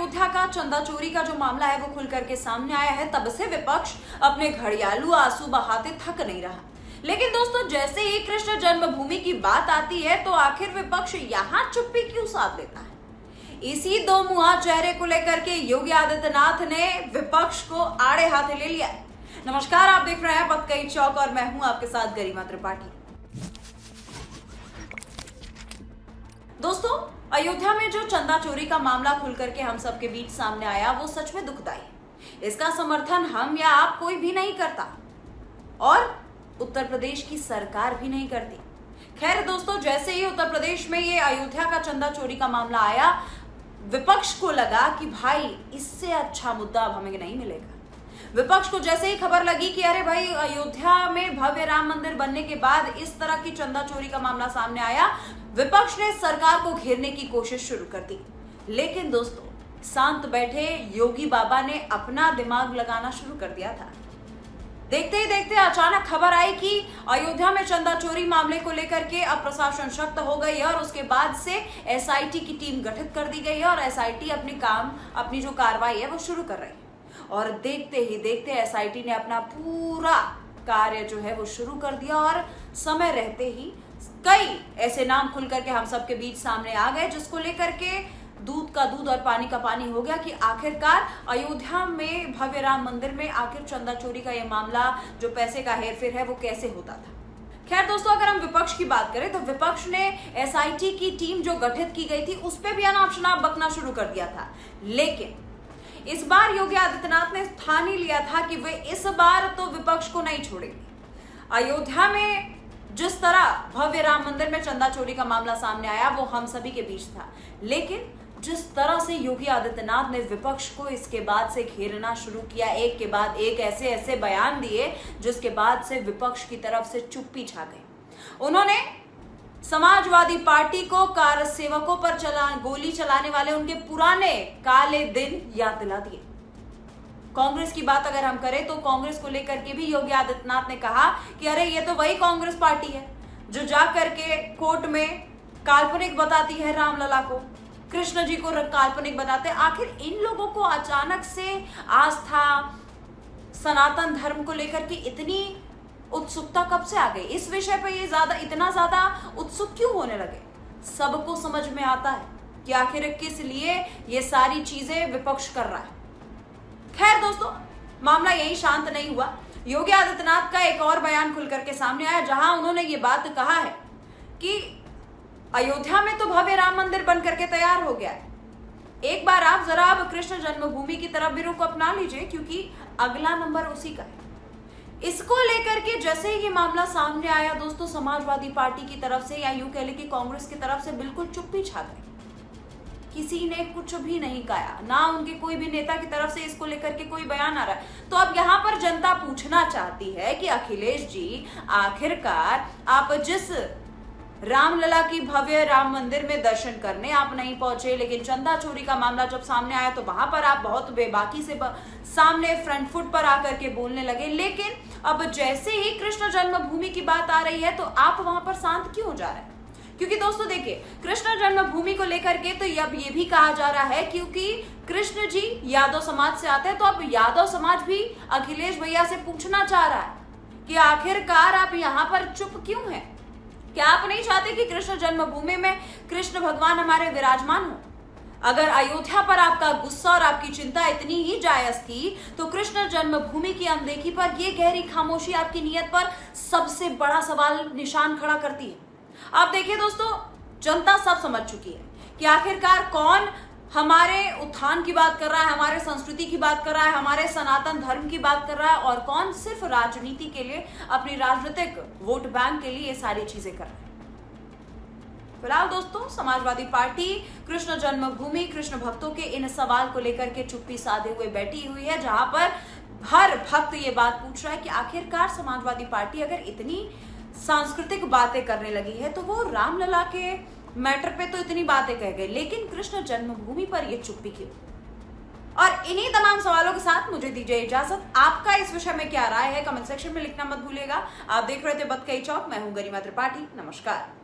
अयोध्या का चंदा चोरी का जो मामला है वो खुल करके सामने आया है, तब से विपक्ष अपने घड़ियालू आंसू बहाते थक नहीं रहा। लेकिन दोस्तों, जैसे ही कृष्ण जन्मभूमि की बात आती है तो आखिर विपक्ष यहाँ चुप्पी क्यों साध लेता है? इसी दो मुहा चेहरे को लेकर के योगी आदित्यनाथ ने विपक्ष को आड़े हाथे ले लिया है। नमस्कार, आप देख रहे हैं बतकई चौक और मैं हूं आपके साथ गरिमा त्रिपाठी। दोस्तों, अयोध्या में जो चंदा चोरी का मामला खुल करके हम सबके बीच सामने आया वो सच में दुखदाई है। इसका समर्थन हम या आप कोई भी नहीं करता और उत्तर प्रदेश की सरकार भी नहीं करती। खैर दोस्तों, जैसे ही उत्तर प्रदेश में ये अयोध्या का चंदा चोरी का मामला आया, विपक्ष को लगा कि भाई इससे अच्छा मुद्दा अब हमें नहीं मिलेगा। विपक्ष को जैसे ही खबर लगी कि अरे भाई, अयोध्या में भव्य राम मंदिर बनने के बाद इस तरह की चंदा चोरी का मामला सामने आया, विपक्ष ने सरकार को घेरने की कोशिश शुरू कर दी। लेकिन दोस्तों, शांत बैठे योगी बाबा ने अपना दिमाग लगाना शुरू कर दिया था। देखते ही देखते अचानक खबर आई कि अयोध्या में चंदा चोरी मामले को लेकर के अब प्रशासन सख्त हो गई और उसके बाद से एसआईटी की टीम गठित कर दी गई है और एसआईटी अपनी जो कार्रवाई है वो शुरू कर रही है। और देखते ही देखते एसआईटी ने अपना पूरा कार्य जो है वो शुरू कर दिया और समय रहते ही कई ऐसे नाम खुल करके हम सबके बीच सामने आ गए, जिसको लेकर के दूध का दूध और पानी का पानी हो गया कि आखिरकार अयोध्या में भव्य राम मंदिर में आखिर चंदा चोरी का ये मामला, जो पैसे का हेरफेर है, वो कैसे होता था। खैर दोस्तों, अगर हम विपक्ष की बात करें तो विपक्ष ने एसआईटी की टीम जो गठित की गई थी उस पर भी अनाप शनाप बकना शुरू कर दिया था। लेकिन इस बार योगी आदित्यनाथ ने ठान ही लिया था कि वे इस बार तो विपक्ष को नहीं छोड़ेंगे। अयोध्या में जिस तरह भव्य राम मंदिर में चंदा चोरी का मामला सामने आया वो हम सभी के बीच था, लेकिन जिस तरह से योगी आदित्यनाथ ने विपक्ष को इसके बाद से घेरना शुरू किया, एक के बाद एक ऐसे ऐसे बयान दिए जिसके बाद से विपक्ष की तरफ से चुप्पी छा गई। उन्होंने समाजवादी पार्टी को कार सेवकों पर गोली चलाने वाले उनके पुराने काले दिन याद दिला दिए। कांग्रेस की बात अगर हम करें तो कांग्रेस को लेकर के भी योगी आदित्यनाथ ने कहा कि अरे ये तो वही कांग्रेस पार्टी है जो जा करके कोर्ट में काल्पनिक बताती है रामलला को, कृष्ण जी को काल्पनिक बताते। आखिर इन लोगों को अचानक से आस्था, सनातन धर्म को लेकर के इतनी उत्सुकता कब से आ गई? इस विषय पर ये इतना ज्यादा उत्सुक क्यों होने लगे? सबको समझ में आता है कि आखिर किस लिए ये सारी चीजें विपक्ष कर रहा है। खैर दोस्तों, मामला यही शांत नहीं हुआ। योगी आदित्यनाथ का एक और बयान खुल करके सामने आया, जहां उन्होंने ये बात कहा है कि अयोध्या में तो भव्य राम मंदिर बन करके तैयार हो गया है। एक बार आप जरा अब कृष्ण जन्मभूमि की तरफ भी रुख अपना लीजिए, क्योंकि अगला नंबर उसी का है। इसको लेकर के जैसे ही ये मामला सामने आया दोस्तों, समाजवादी पार्टी की तरफ से या यूं कह लें कि कांग्रेस की तरफ से बिल्कुल चुप्पी छा गई। किसी ने कुछ भी नहीं कहा, ना उनके कोई भी नेता की तरफ से इसको लेकर के कोई बयान आ रहा है। तो अब यहाँ पर जनता पूछना चाहती है कि अखिलेश जी, आखिरकार आप जिस रामलला की भव्य राम मंदिर में दर्शन करने आप नहीं पहुंचे, लेकिन चंदा चोरी का मामला जब सामने आया तो वहां पर आप बहुत बेबाकी से सामने फ्रंट फुट पर आकर के बोलने लगे। लेकिन अब जैसे ही कृष्ण जन्मभूमि की बात आ रही है तो आप वहां पर शांत क्यों हो जा रहे हैं? क्योंकि दोस्तों देखिए, कृष्ण जन्मभूमि को लेकर के तो अब ये भी कहा जा रहा है, क्योंकि कृष्ण जी यादव समाज से आते हैं, तो अब यादव समाज भी अखिलेश भैया से पूछना चाह रहा है कि आखिरकार आप यहाँ पर चुप क्यों हैं? क्या आप नहीं चाहते कि कृष्ण जन्मभूमि में कृष्ण भगवान हमारे विराजमान हो? अगर अयोध्या पर आपका गुस्सा और आपकी चिंता इतनी ही जायज थी तो कृष्ण जन्मभूमि की अनदेखी पर यह गहरी खामोशी आपकी नीयत पर सबसे बड़ा सवाल निशान खड़ा करती है। आप देखिए दोस्तों, जनता सब समझ चुकी है कि आखिरकार कौन हमारे उत्थान की बात कर रहा है, हमारे संस्कृति की बात कर रहा है, हमारे सनातन धर्म की बात कर रहा है, और कौन सिर्फ राजनीति के लिए, अपनी राजनीतिक वोट बैंक के लिए ये सारी चीजें कर रहा है। फिलहाल दोस्तों, समाजवादी पार्टी कृष्ण जन्मभूमि, कृष्ण भक्तों के इन सवाल को लेकर के चुप्पी साधे हुए बैठी हुई है, जहां पर हर भक्त ये बात पूछ रहा है कि आखिरकार समाजवादी पार्टी अगर इतनी सांस्कृतिक बातें करने लगी है तो वो रामलला के मैटर पे तो इतनी बातें कह गए, लेकिन कृष्ण जन्मभूमि पर ये चुप्पी क्यों? और इन्हीं तमाम सवालों के साथ मुझे दीजिए इजाजत। आपका इस विषय में क्या राय है, कमेंट सेक्शन में लिखना मत भूलिएगा। आप देख रहे थे बतकई चौक, मैं हूं गरिमा त्रिपाठी। नमस्कार।